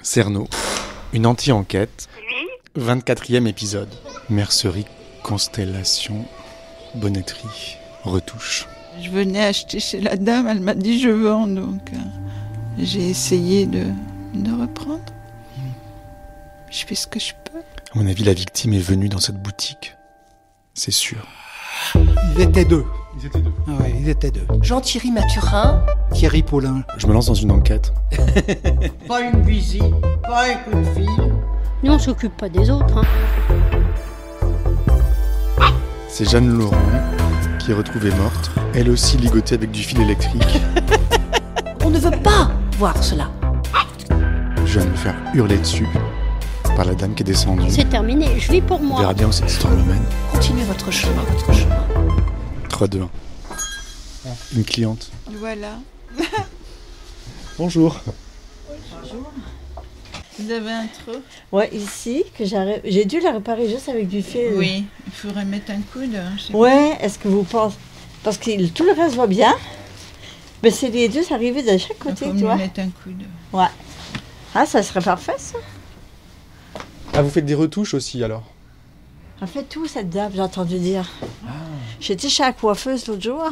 Cerno, une anti-enquête, Oui, 24e épisode. Mercerie, constellation, bonnetterie, retouche. Je venais acheter chez la dame, elle m'a dit je vends, donc j'ai essayé de reprendre. Je fais ce que je peux. À mon avis, la victime est venue dans cette boutique. C'est sûr. Ils étaient deux. Ils étaient deux. Ah ouais, ils étaient deux. Jean-Thierry Mathurin. Thierry Paulin. Je me lance dans une enquête. Pas une visite, pas un coup de fil. Nous, on s'occupe pas des autres. C'est Jeanne Laurent qui est retrouvée morte, elle aussi ligotée avec du fil électrique. On ne veut pas voir cela. Je viens de me faire hurler dessus par la dame qui est descendue. C'est terminé, je vis pour On moi. verra bien où cette histoire me mène. Continuez votre chemin, votre chemin. 3, 2, 1. Une cliente. Voilà. Bonjour. Vous avez un trou? Ouais, ici, que j'ai dû la réparer juste avec du fil. Oui, il faudrait mettre un coude. Je sais Ouais, est-ce que vous pensez... Parce que tout le reste va bien, mais c'est les deux arrivés de chaque pas. Il côté, faut tu mieux vois. mettre un coude. Ouais. Ah, ça serait parfait, ça. Ah, vous faites des retouches aussi alors? Elle fait tout, cette dame, j'ai entendu dire. J'étais chez la coiffeuse l'autre jour.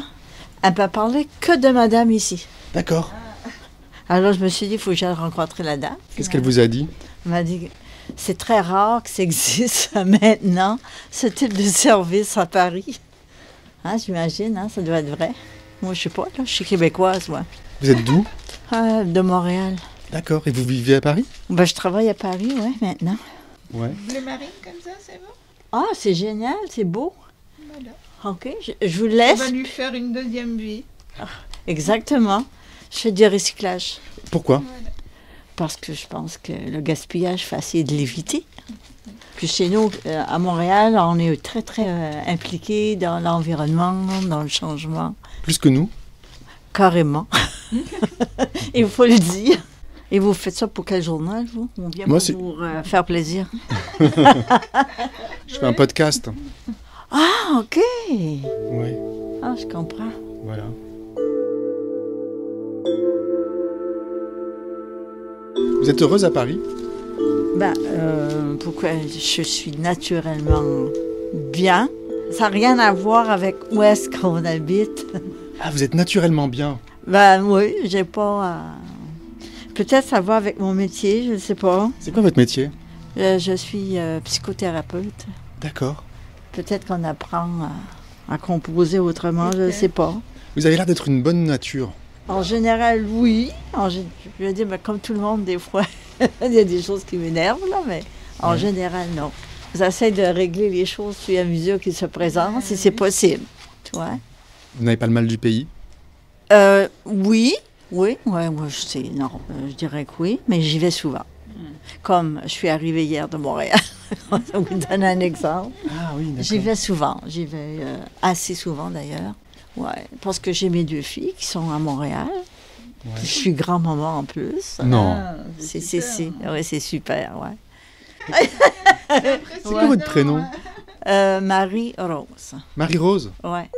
Elle m'a parlé que de madame ici. D'accord. Alors, je me suis dit, il faut que j'aille rencontrer la dame. Qu'est-ce qu'elle vous a dit? Elle m'a dit que c'est très rare que ça existe maintenant, ce type de service à Paris. Hein, j'imagine, hein, ça doit être vrai. Moi, je sais pas, là, je suis québécoise, moi. Vous êtes d'où? De Montréal. D'accord. Et vous vivez à Paris? Ben, je travaille à Paris, ouais, maintenant. Ouais. Bleu marine comme ça, c'est bon? Ah, c'est génial, c'est beau. Voilà. OK, je vous On laisse. va lui faire une deuxième vie. Exactement. Je fais du recyclage. Pourquoi? Voilà. Parce que je pense que le gaspillage, il faut essayer de l'éviter. Puis chez nous, à Montréal, on est très, très impliqués dans l'environnement, dans le changement. Plus que nous? Carrément. Il faut le dire. Et vous faites ça pour quel journal, vous? On vient Moi, pour c'est- vous faire plaisir. Je fais un podcast. Ah, OK. Oui. Ah, je comprends. Voilà. Vous êtes heureuse à Paris? Ben, pourquoi je suis naturellement bien. Ça n'a rien à voir avec où est-ce qu'on habite. Ah, vous êtes naturellement bien. Ben oui, j'ai pas... Peut-être ça va avec mon métier, je ne sais pas. C'est quoi votre métier? Je suis psychothérapeute. D'accord. Peut-être qu'on apprend à composer autrement, je ne sais pas. Vous avez l'air d'être une bonne nature. En général, oui. Je veux dire, ben, comme tout le monde, des fois, il y a des choses qui m'énervent, là, mais en général, non. J'essaie de régler les choses au fur et à mesure qu'ils se présentent, si c'est possible. Tu vois? Vous n'avez pas le mal du pays? Oui, ouais, moi, non, je dirais que oui, mais j'y vais souvent. Comme je suis arrivée hier de Montréal, ça vous donne un exemple. Ah oui, d'accord. J'y vais souvent, j'y vais assez souvent d'ailleurs. Ouais, parce que j'ai mes 2 filles qui sont à Montréal. Ouais. Je suis grand-maman en plus. Non. Ah, C'est super. ouais, c'est super, ouais. C'est quoi votre prénom? Marie-Rose, Marie-Rose? ouais.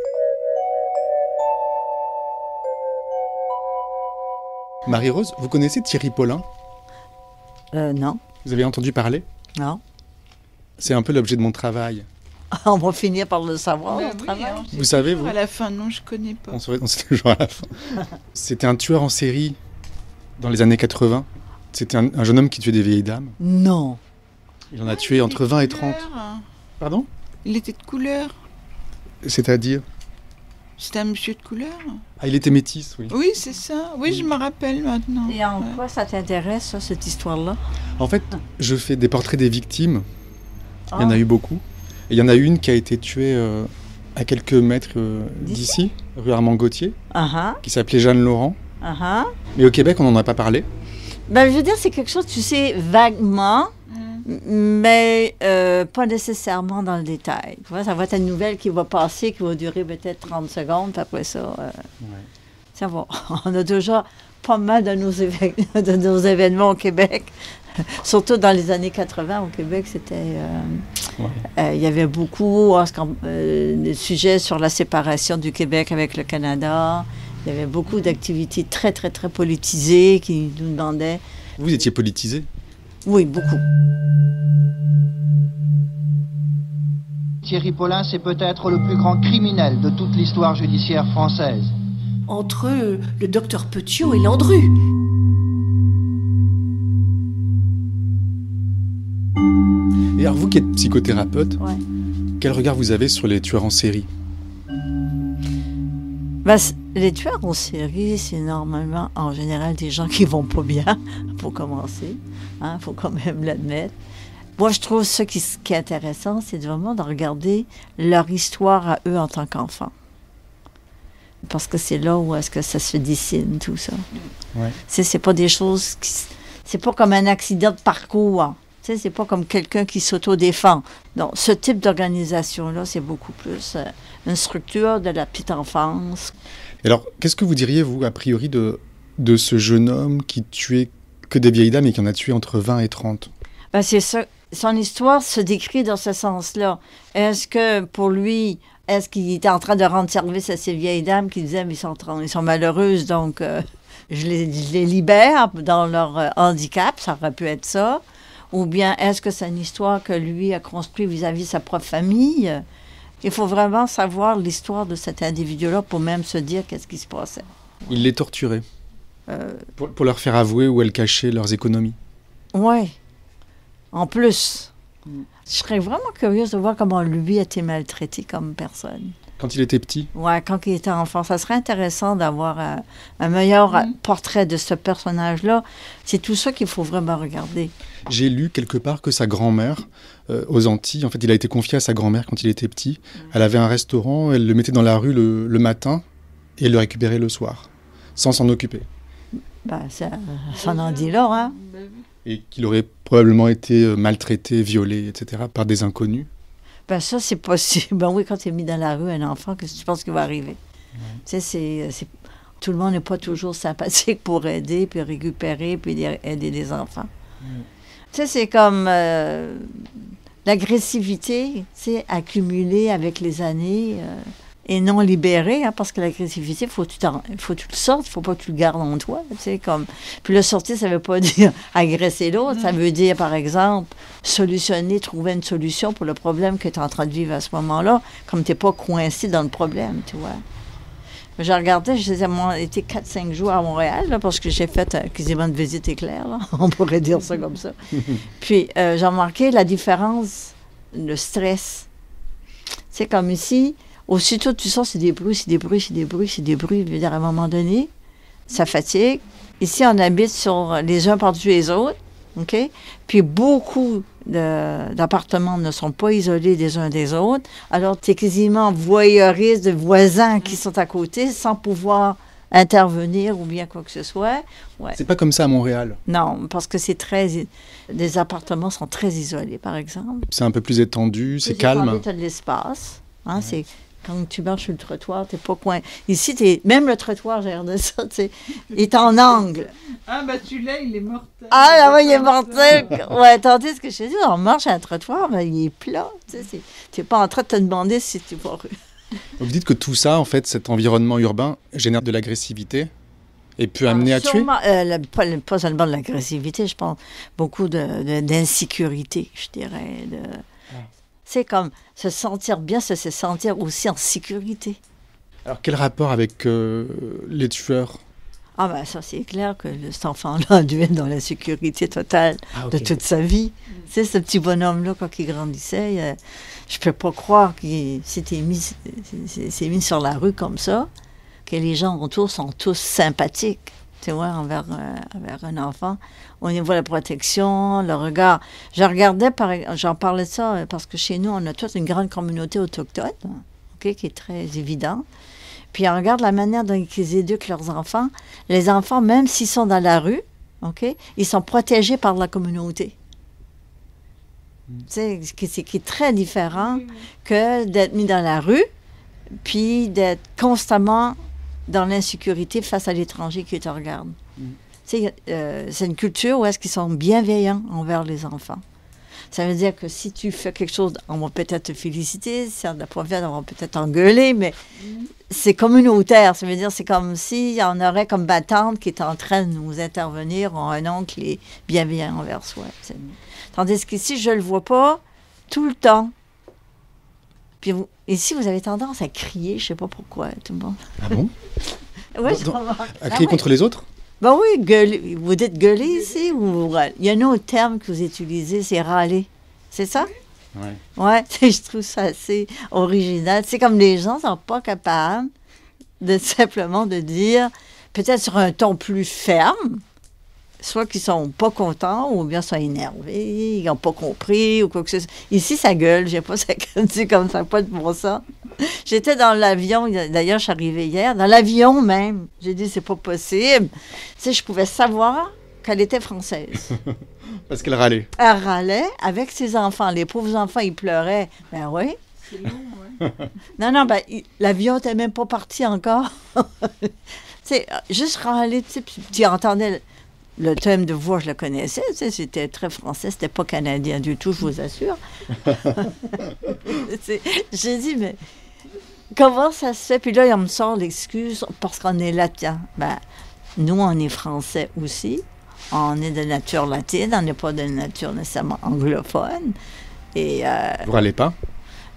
Marie-Rose, vous connaissez Thierry Paulin? Non, Vous avez entendu parler? non. C'est un peu l'objet de mon travail. On va finir par le savoir, Ben au oui, travail. on sait Vous savez, toujours vous? À la fin, non, je connais pas. On sait toujours à la fin. C'était un tueur en série dans les années 80. C'était un jeune homme qui tuait des vieilles dames. Non. Il en a tué entre 20 et 30. Couleur. Pardon? Il était de couleur. C'est-à-dire? C'était un monsieur de couleur. Ah, il était métis, oui. Oui, c'est ça. Oui, je me rappelle maintenant. Et en Ouais. quoi ça t'intéresse, ça, cette histoire-là? En fait, je fais des portraits des victimes. Il y en Ah. a eu beaucoup. Et il y en a une qui a été tuée à quelques mètres d'ici, rue Armand-Gautier, Ah qui s'appelait Jeanne Laurent. ah, ah. Mais au Québec, on n'en a pas parlé. Ben, je veux dire, c'est quelque chose, tu sais, vaguement, mais pas nécessairement dans le détail. Tu vois, ça va être une nouvelle qui va passer, qui va durer peut-être 30 secondes, puis après ça, ça va. On a déjà pas mal de nos événements au Québec. Surtout dans les années 80, au Québec, c'était... il y avait beaucoup de sujets sur la séparation du Québec avec le Canada. Il y avait beaucoup d'activités très, très, très politisées qui nous demandaient Vous étiez politisé? Oui, beaucoup. Thierry Paulin, c'est peut-être le plus grand criminel de toute l'histoire judiciaire française. Entre le docteur Petiot et Landru. Et alors vous qui êtes psychothérapeute, Ouais. quel regard vous avez sur les tueurs en série? Ben, les tueurs en série, c'est normalement, en général, des gens qui vont pas bien, pour commencer. Hein, faut quand même l'admettre. Moi, je trouve ce qui est intéressant, c'est vraiment de regarder leur histoire à eux en tant qu'enfants. Parce que c'est là où est-ce que ça se dessine, tout ça. Ouais. C'est pas des choses qui... C'est pas comme un accident de parcours. Hein. C'est pas comme quelqu'un qui s'autodéfend. Donc, ce type d'organisation-là, c'est beaucoup plus une structure de la petite enfance. Et alors, qu'est-ce que vous diriez, vous, a priori, de ce jeune homme qui tuait que des vieilles dames et qui en a tué entre 20 et 30? Ben, c'est ça. Son histoire se décrit dans ce sens-là. Est-ce que, pour lui, est-ce qu'il était en train de rendre service à ces vieilles dames qui disaient, mais ils sont malheureuses, donc je les libère dans leur handicap, ça aurait pu être ça. Ou bien, est-ce que c'est une histoire que lui a construite vis-à-vis de sa propre famille? Il faut vraiment savoir l'histoire de cet individu-là pour même se dire qu'est-ce qui se passait. Il les torturait pour leur faire avouer où elles cachaient leurs économies. Oui. En plus, je serais vraiment curieuse de voir comment lui a été maltraité comme personne. Quand il était petit? Oui, quand il était enfant. Ça serait intéressant d'avoir un meilleur portrait de ce personnage-là. C'est tout ça qu'il faut vraiment regarder. J'ai lu quelque part que sa grand-mère, aux Antilles, en fait, il a été confié à sa grand-mère quand il était petit. Elle avait un restaurant, elle le mettait dans la rue le matin et le récupérait le soir, sans s'en occuper. Ben, ça en dit là, hein? Et qu'il aurait probablement été maltraité, violé, etc., par des inconnus. Ben ça, c'est possible. Ben oui, quand tu es mis dans la rue, un enfant, qu'est-ce que tu penses qu'il va arriver? Tu sais, tout le monde n'est pas toujours sympathique pour aider, puis récupérer, puis aider les enfants. Tu sais, c'est comme l'agressivité, tu sais, accumulée avec les années et non libérée, hein, parce que l'agressivité, il faut que tu le sortes, il ne faut pas que tu le gardes en toi, tu sais, comme... Puis le sortir, ça ne veut pas dire agresser l'autre, ça veut dire, par exemple, trouver une solution pour le problème que tu es en train de vivre à ce moment-là, comme tu n'es pas coincé dans le problème, tu vois. Je regardais, j'ai été 4-5 jours à Montréal, là, parce que j'ai fait quasiment une visite éclair, là. On pourrait dire ça comme ça. Puis, j'ai remarqué la différence, le stress. C'est comme ici, aussitôt tu sors, c'est des bruits. Je veux dire, à un moment donné, ça fatigue. Ici, on habite sur les uns par-dessus les autres, OK? Puis, beaucoup d'appartements ne sont pas isolés des uns des autres. Alors, tu es quasiment voyeuriste de voisins qui sont à côté sans pouvoir intervenir ou bien quoi que ce soit. Ouais. C'est pas comme ça à Montréal. Non, parce que les appartements sont très isolés, par exemple. C'est un peu plus étendu, c'est calme. Tu as de l'espace. Hein, c'est... Quand tu marches sur le trottoir, t'es pas coin. Ici, même le trottoir, j'ai regardé ça, tu sais, il est en angle. Ah, bah celui-là, il est mortel. Ah, là-bas, il est mortel. Ouais, tandis que je te dis, on marche à un trottoir, ben, il est plat. Tu sais, t'es pas en train de te demander si tu vas rue. Vous dites que tout ça, en fait, cet environnement urbain, génère de l'agressivité et peut amener à tuer? Pas seulement de l'agressivité, je pense beaucoup d'insécurité, je dirais. C'est comme se sentir bien, c'est se sentir aussi en sécurité. Alors, quel rapport avec les tueurs? Ah ben ça, c'est clair que cet enfant-là a dû être dans la sécurité totale de toute sa vie. Tu sais, ce petit bonhomme-là, quand il grandissait, je peux pas croire qu'il s'est mis sur la rue comme ça, que les gens autour sont tous sympathiques, tu vois, envers un enfant. Au niveau de la protection, le regard. J'en parlais de ça parce que chez nous, on a toute une grande communauté autochtone, okay, qui est très évidente. Puis on regarde la manière dont ils éduquent leurs enfants. Les enfants, même s'ils sont dans la rue, okay, ils sont protégés par la communauté. C'est qui est très différent que d'être mis dans la rue, puis d'être constamment dans l'insécurité face à l'étranger qui te regarde. C'est une culture où est-ce qu'ils sont bienveillants envers les enfants. Ça veut dire que si tu fais quelque chose, on va peut-être te féliciter, si on n'a pas fait, on va peut-être engueuler, mais c'est communautaire. Ça veut dire c'est comme si on aurait comme ma tante qui est en train de nous intervenir, ou un oncle qui est bienveillant envers soi. Tandis qu'ici, je ne le vois pas tout le temps. Puis ici, vous avez tendance à crier, je ne sais pas pourquoi, tout le monde. Ah bon? Oui, À crier contre les autres? Ben oui, gueuler. Vous dites gueuler ici ou il y a un autre terme que vous utilisez, c'est râler. C'est ça? Oui. Ouais, je trouve ça assez original. C'est comme les gens ne sont pas capables de simplement de dire, peut-être sur un ton plus ferme, soit qu'ils sont pas contents ou bien sont énervés, ils n'ont pas compris ou quoi que ce soit. Ici, ça gueule, j'ai pas ça dit comme ça, pas de bon sens. J'étais dans l'avion, d'ailleurs, je suis arrivée hier, dans l'avion même. J'ai dit, c'est pas possible. Tu sais, je pouvais savoir qu'elle était française. Parce qu'elle râlait. Elle râlait avec ses enfants. Les pauvres enfants, ils pleuraient. Ben oui. C'est long, ouais. Non, ben, l'avion n'était même pas parti encore. Tu sais, juste râler, tu sais, puis tu entendais le thème de voix, je le connaissais, tu sais, c'était très français, c'était pas canadien du tout, je vous assure. J'ai dit, mais comment ça se fait? Puis là, on me sort l'excuse parce qu'on est latin. Ben, nous, on est français aussi. On est de nature latine, on n'est pas de nature nécessairement anglophone. Et, vous râlez pas?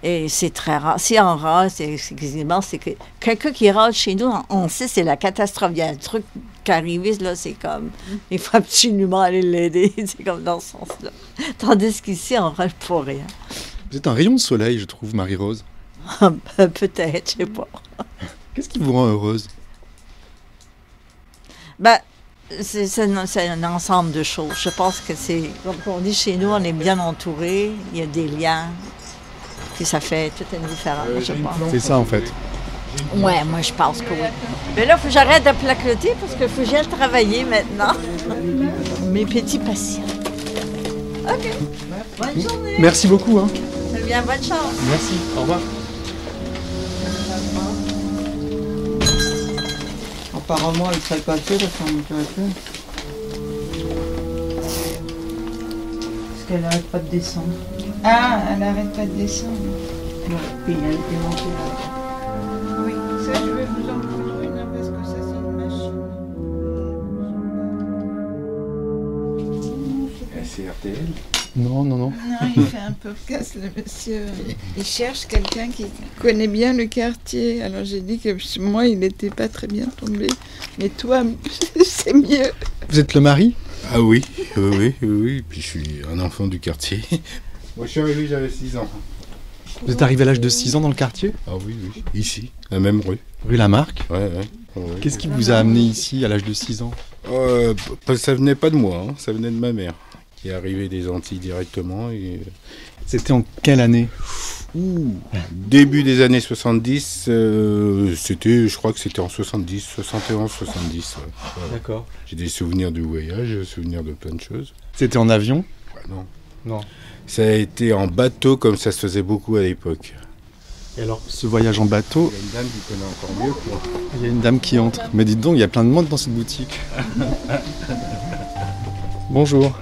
Et c'est très rare. Si on râle, c'est que quelqu'un qui râle chez nous, on sait c'est la catastrophe. Il y a un truc qui arrive, là, c'est comme, il faut absolument aller l'aider. C'est comme dans ce sens-là. Tandis qu'ici, on râle pour rien. Vous êtes un rayon de soleil, je trouve, Marie-Rose. Peut-être, je sais pas. Qu'est-ce qui vous rend heureuse? Ben, c'est un ensemble de choses. Je pense que c'est, comme on dit chez nous, on est bien entouré, il y a des liens, puis ça fait toute une différence, je pense. C'est ça, en fait. Ouais, moi, je pense que oui. Mais là, il faut que j'arrête de placoter parce qu'il faut que j'aille travailler maintenant. Mes petits patients. OK. Bonne journée. Merci beaucoup. Hein. Très bien, bonne chance. Merci. Au revoir. Apparemment, elle serait passée, la femme passée. Parce qu'elle n'arrête pas de descendre. Ah, elle n'arrête pas de descendre. Ouais, puis elle est montée là. Oui, ça, je vais vous en prendre une, hein, parce que ça, c'est une machine. C'est RTL. Non. Non, il fait un podcast, le monsieur. Il cherche quelqu'un qui connaît bien le quartier. Alors j'ai dit que moi, il n'était pas très bien tombé. Mais toi, c'est mieux. Vous êtes le mari? Ah oui. Puis je suis un enfant du quartier. Moi, je suis arrivé, j'avais 6 ans. Vous êtes arrivé à l'âge de 6 ans dans le quartier? Ah oui. Ici, la même rue. Rue Lamarck? Ouais. Qu'est-ce qui vous a amené ici à l'âge de 6 ans? Ça venait pas de moi, hein, ça venait de ma mère, qui est arrivée des Antilles directement. Et... C'était en quelle année? Début des années 70, je crois que c'était en 70, 71, 70. Ouais. D'accord. J'ai des souvenirs du voyage, des souvenirs de plein de choses. C'était en avion? Non. Ça a été en bateau comme ça se faisait beaucoup à l'époque. Et alors, ce voyage en bateau... Il y a une dame qui connaît encore mieux que moi. Il y a une dame qui entre. Mais dites donc, il y a plein de monde dans cette boutique. Bonjour.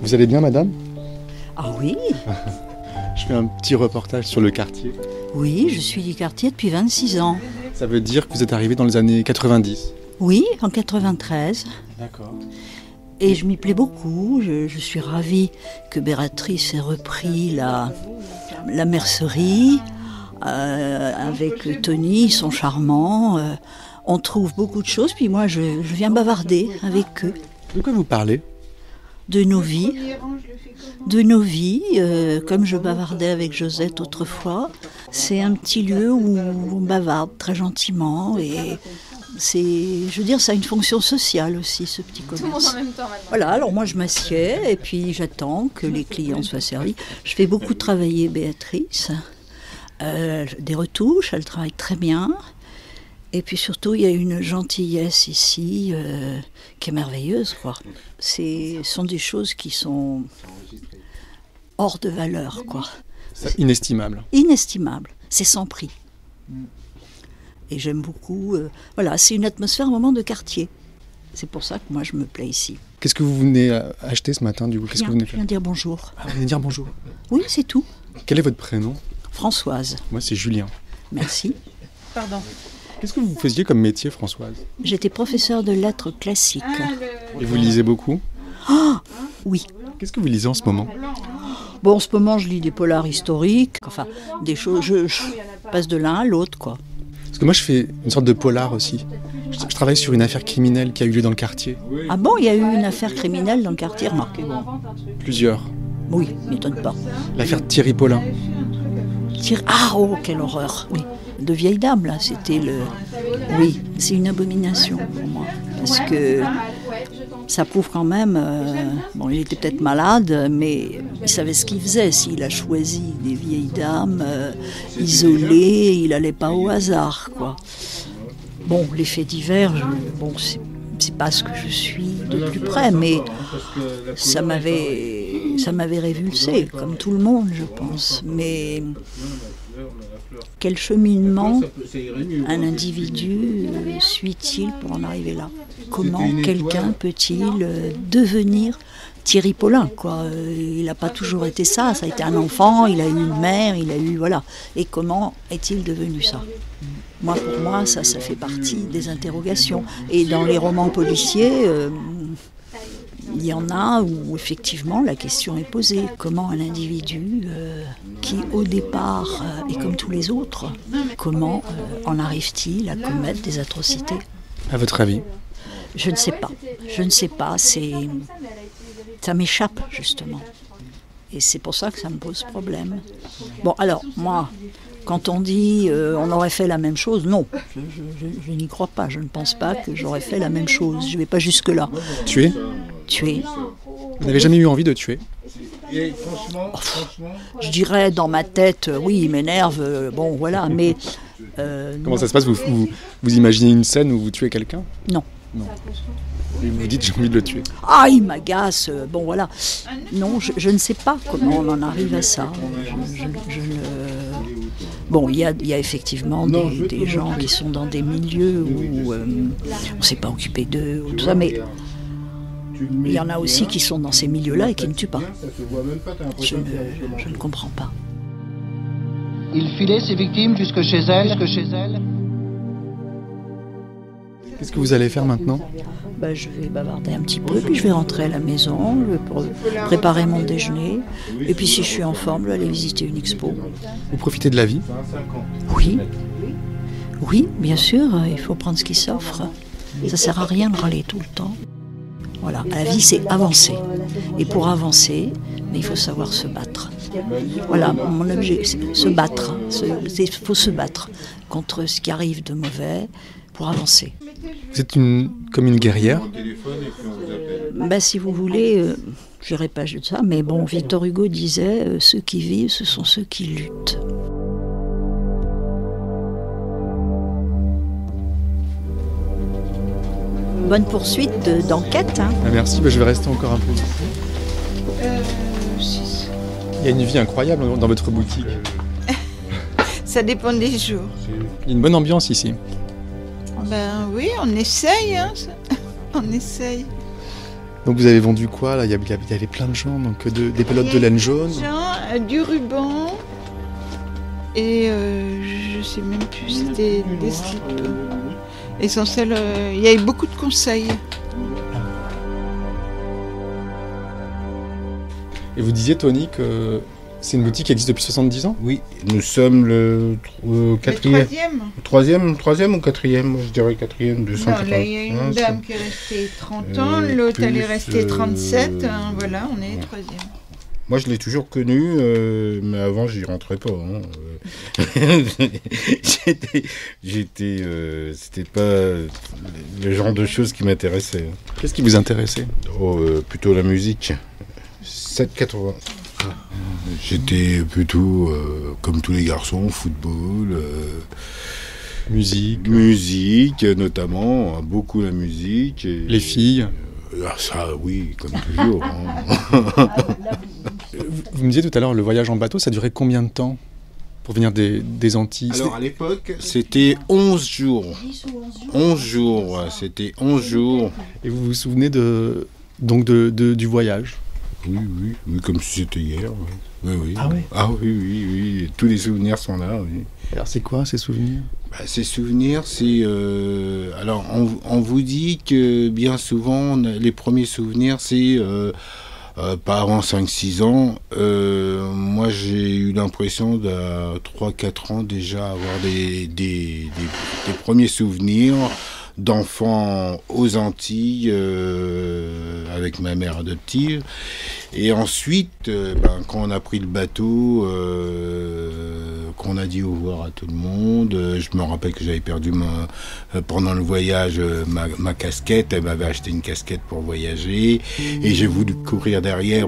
Vous allez bien, madame? Ah oui. Je fais un petit reportage sur le quartier. Oui, je suis du quartier depuis 26 ans. Ça veut dire que vous êtes arrivé dans les années 90? Oui, en 93. D'accord. Et je m'y plais beaucoup. Je suis ravie que Béatrice ait repris la mercerie. Avec Tony, ils sont charmants. On trouve beaucoup de choses. Puis moi, je viens bavarder avec eux. De quoi vous parlez? De nos vies. De nos vies, comme je bavardais avec Josette autrefois. C'est un petit lieu où on bavarde très gentiment et je veux dire, ça a une fonction sociale aussi, ce petit commerce. Tout le monde en même temps maintenant. Voilà, alors moi je m'assieds et puis j'attends que les clients soient servis. Je fais beaucoup travailler Béatrice, des retouches, elle travaille très bien. Et puis surtout, il y a une gentillesse ici qui est merveilleuse, quoi. Ce sont des choses qui sont hors de valeur, quoi. C'est inestimable. Inestimable. C'est sans prix. Et j'aime beaucoup... voilà, c'est une atmosphère, un moment de quartier. C'est pour ça que moi je me plais ici. Qu'est-ce que vous venez acheter ce matin du coup? Qu'est-ce que vous venez Je faire? viens dire bonjour. Ah, vous venez dire bonjour. Oui, c'est tout. Quel est votre prénom? Françoise. Moi, c'est Julien. Merci. Pardon. Qu'est-ce que vous faisiez comme métier, Françoise? J'étais professeure de lettres classiques. Et vous lisez beaucoup? Oh, oui. Qu'est-ce que vous lisez en ce moment? Bon, en ce moment, je lis des polars historiques, enfin, des choses, je passe de l'un à l'autre, quoi. Parce que moi, je fais une sorte de polar aussi. Je travaille sur une affaire criminelle qui a eu lieu dans le quartier. Ah bon, il y a eu une affaire criminelle dans le quartier, remarquez. Bon. Plusieurs. Oui, m'étonne pas. L'affaire Thierry Paulin. Ah, oh, quelle horreur, oui. De vieille dame, là, c'était le... Oui, c'est une abomination pour moi, parce que ça prouve quand même... Bon, il était peut-être malade, mais il savait ce qu'il faisait. S'il a choisi des vieilles dames isolées, il n'allait pas au hasard, quoi. Bon, les faits divers, bon, c'est pas ce que je suis de plus près, mais ça m'avait révulsé, comme tout le monde, je pense. Mais quel cheminement un individu suit-il pour en arriver là? Comment quelqu'un peut-il devenir Thierry Paulin, quoi? Il n'a pas toujours été ça. Ça a été un enfant, il a eu une mère, il a eu... Voilà. Et comment est-il devenu ça? Moi, pour moi, ça fait partie des interrogations. Et dans les romans policiers, il y en a où effectivement la question est posée. Comment un individu qui au départ est comme tous les autres, comment en arrive-t-il à commettre des atrocités? À votre avis? Je ne sais pas. Je ne sais pas. Ça m'échappe justement. Et c'est pour ça que ça me pose problème. Bon, alors, moi... Quand on dit on aurait fait la même chose, non, je n'y crois pas. Je ne pense pas que j'aurais fait la même chose. Je ne vais pas jusque-là. Tuer? Tuer. Vous n'avez jamais eu envie de tuer? Je dirais dans ma tête, oui, il m'énerve, bon voilà, mais... Comment ça se passe? Vous imaginez une scène où vous tuez quelqu'un? Non. Non. Et vous dites j'ai envie de le tuer. Ah, il m'agace, bon voilà. Non, je ne sais pas comment on en arrive à ça. Bon, il y a effectivement des gens qui sont dans des milieux où on ne s'est pas occupé d'eux, ou tout ça, mais il y en a aussi qui sont dans ces milieux-là et qui ne tuent pas. Je ne comprends pas. Il filait ses victimes jusque chez elles, Qu'est-ce que vous allez faire maintenant? Je vais bavarder un petit peu, puis je vais rentrer à la maison pour préparer mon déjeuner. Et puis si je suis en forme, je vais aller visiter une expo. Vous profitez de la vie? Oui. Oui, bien sûr, il faut prendre ce qui s'offre. Ça ne sert à rien de râler tout le temps. Voilà, la vie c'est avancer. Et pour avancer, il faut savoir se battre. Voilà, mon objet, c'est se battre. Il faut se battre contre ce qui arrive de mauvais pour avancer. Vous êtes comme une guerrière? Si vous voulez, je n'irai pas de ça, mais bon, Victor Hugo disait ceux qui vivent, ce sont ceux qui luttent. Bonne poursuite d'enquête. Hein. Merci, je vais rester encore un peu ici. 6. Il y a une vie incroyable dans votre boutique. Ça dépend des jours. Il y a une bonne ambiance ici. Oui, on essaye, hein. On essaye. Donc vous avez vendu quoi là? Il y avait plein de gens, donc des pelotes de laine jaune. Du ruban et je sais même plus, c'était des slips. Essentiel, il y avait beaucoup de conseils. Et vous disiez, Tony, que c'est une boutique qui existe depuis 70 ans? Oui, nous sommes le quatrième. Troisième ou quatrième? Moi, je dirais quatrième de 180. Non, là, il y a une dame qui est restée 30 ans, l'autre elle est restée 37, hein, voilà, on est troisième. Moi, je l'ai toujours connu, mais avant, j'y rentrais pas. Hein. C'était pas le genre de choses qui m'intéressaient. Qu'est-ce qui vous intéressait? Plutôt la musique. 7,80. J'étais plutôt, comme tous les garçons, football, musique notamment, beaucoup la musique. Et, les filles ça, oui, comme toujours. Hein. Vous me disiez tout à l'heure, le voyage en bateau, ça durait combien de temps pour venir des Antilles? Alors à l'époque, c'était 11 jours. 11 jours, c'était 11 jours. Et vous vous souvenez du voyage? Oui, comme si c'était hier. Oui. Ah oui? Ah oui. Tous les souvenirs sont là, oui. Alors c'est quoi ces souvenirs? Ces souvenirs, c'est... alors on vous dit que bien souvent, les premiers souvenirs, c'est... pas avant 5-6 ans. Moi, j'ai eu l'impression d'à 3-4 ans déjà avoir des premiers souvenirs d'enfants aux Antilles avec ma mère adoptive. Et ensuite, quand on a pris le bateau, qu'on a dit au revoir à tout le monde, je me rappelle que j'avais perdu pendant le voyage ma casquette. Elle m'avait acheté une casquette pour voyager et j'ai voulu courir derrière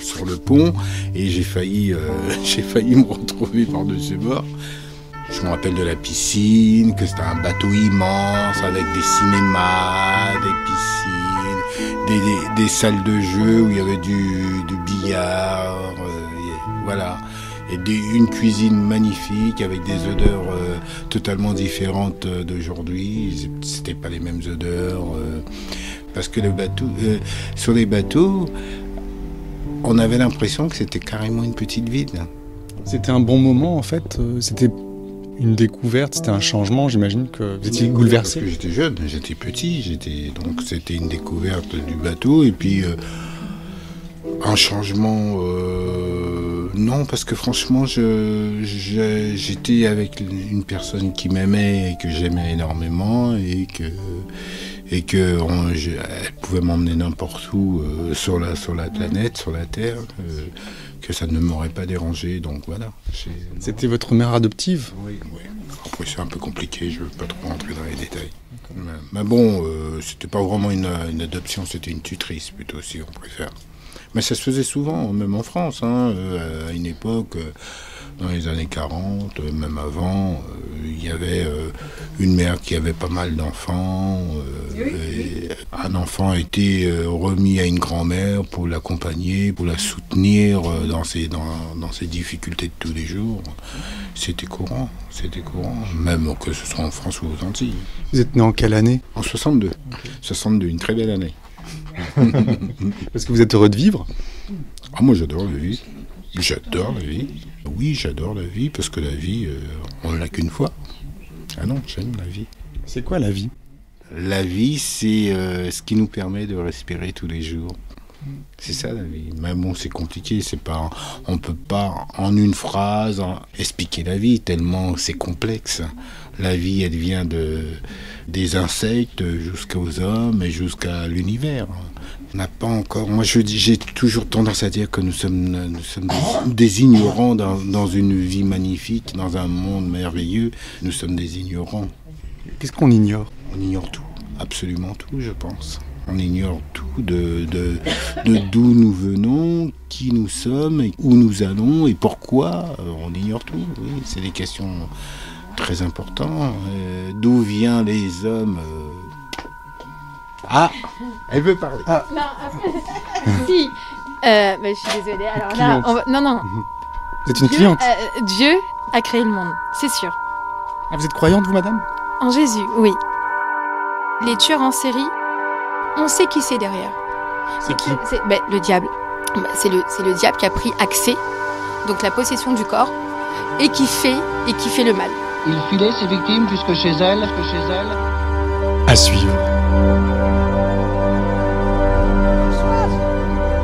sur le pont et j'ai failli me retrouver par-dessus bord. Je me rappelle de la piscine, que c'était un bateau immense avec des cinémas, des piscines, des salles de jeu où il y avait du billard, voilà. Et une cuisine magnifique avec des odeurs totalement différentes d'aujourd'hui. C'était pas les mêmes odeurs. Parce que sur les bateaux, on avait l'impression que c'était carrément une petite ville. C'était un bon moment en fait. C'était une découverte, c'était un changement, j'imagine que vous étiez bouleversé. Parce que j'étais jeune, j'étais petit, donc c'était une découverte du bateau et puis un changement. Non, parce que franchement, j'étais avec une personne qui m'aimait et que j'aimais énormément et que elle pouvait m'emmener n'importe où sur la planète, sur la Terre. Que ça ne m'aurait pas dérangé, donc voilà. C'était votre mère adoptive? Oui. Après, c'est un peu compliqué, je ne veux pas trop rentrer dans les détails. Mais bon, c'était pas vraiment une adoption, c'était une tutrice plutôt, si on préfère. Mais ça se faisait souvent, même en France, à une époque, dans les années 40, même avant, il y avait une mère qui avait pas mal d'enfants. Un enfant a été remis à une grand-mère pour l'accompagner, pour la soutenir dans ses difficultés de tous les jours. C'était courant, même que ce soit en France ou aux Antilles. Vous êtes né en quelle année? En 62. Okay. 62, une très belle année. Parce que vous êtes heureux de vivre? Ah, moi j'adore la vie. J'adore la vie. Oui, j'adore la vie, parce que la vie, on ne l'a qu'une fois. Ah non, j'aime la vie. C'est quoi la vie? La vie, c'est ce qui nous permet de respirer tous les jours. C'est ça la vie. Mais bon, c'est compliqué, on peut pas en une phrase expliquer la vie, tellement c'est complexe. La vie, elle vient des insectes jusqu'aux hommes et jusqu'à l'univers. On n'a pas encore... Moi, j'ai toujours tendance à dire que nous sommes des ignorants dans une vie magnifique, dans un monde merveilleux. Nous sommes des ignorants. Qu'est-ce qu'on ignore? On ignore tout, absolument tout, je pense. On ignore tout de d'où nous venons, qui nous sommes, et où nous allons et pourquoi. On ignore tout, oui. C'est des questions très importantes. D'où viennent les hommes Ah, elle veut parler. Ah. Non, après... si. Mais je suis désolée. Alors là, non. Vous êtes une cliente? Dieu a créé le monde, c'est sûr. Ah, vous êtes croyante, vous, madame? En Jésus, oui. Les tueurs en série, on sait qui c'est derrière. C'est qui? Le diable. C'est le diable qui a pris accès, donc la possession du corps, et qui fait le mal. Il filait ses victimes jusque chez elle. À suivre.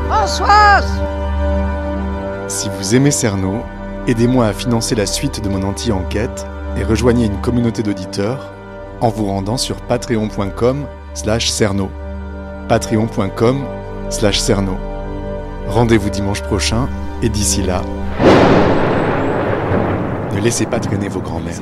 Françoise! Si vous aimez Cerno, aidez-moi à financer la suite de mon anti-enquête et rejoignez une communauté d'auditeurs en vous rendant sur patreon.com/Cerno. patreon.com/Cerno. Rendez-vous dimanche prochain et d'ici là, ne laissez pas traîner vos grands-mères.